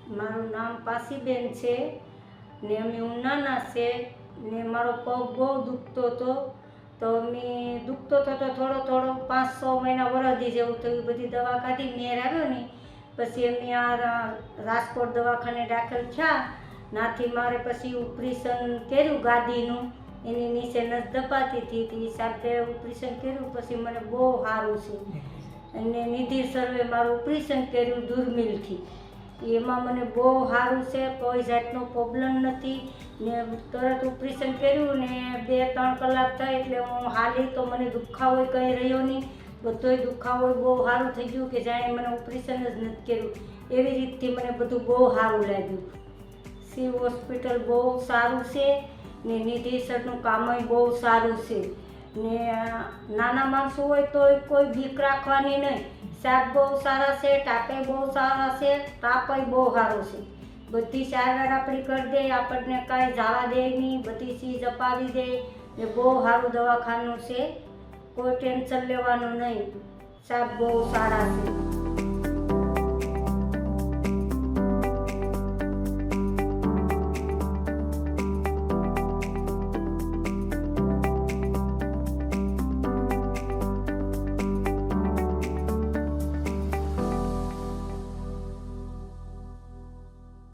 મારું નામ પાસીબેન છે ને અમે ઉનાના છે ને મારો પગ બહુ દુખતો હતો તો અમે દુખતો થતો થોડો 5-6 મહિના વરદી જેવું થયું બધી દવા ખાધી મેર આવ્યો ને પછી અમે આ રાજકોટ દવાખાને દાખલ થયા નાથી મારે પછી ઓપરેશન કર્યું ગાદીનું એની નીચે નસ દબાતી હતી સાથે ઓપરેશન કર્યું પછી મને બહુ સારું છે અને નિધિ સર્વે મારું ઓપરેશન કર્યું દુર્મિલથી એમાં મને બહુ સારું છે કોઈ જાતનો પ્રોબ્લેમ નથી ને તરત ઓપરેશન કર્યું ને 2-3 કલાક થાય એટલે હું હાલી તો મને દુખાવો કંઈ રહ્યો નહીં બધોય દુખાવો બહુ સારું થઈ ગયું કે જાણે મને ઓપરેશન જ નથી કર્યું એવી રીતથી મને બધું બહુ સારું લાગ્યું શિવ હોસ્પિટલ બહુ સારું છે ને નિધિ સરનું કામય બહુ સારું છે ને નાના માણસો હોય તો કોઈ બીક રાખવાની નહીં સાહેબ બહુ સારા છે ટાપે બહુ સારા છે તાપય બહુ સારો છે બધી સારવાર આપણી કરી દે આપણને કાંઈ જવા દે નહીં બધી ચીજ અપાવી દે ને બહુ સારું દવાખાનું છે કોઈ ટેન્શન લેવાનું નહીં સાહેબ બહુ સારા છે।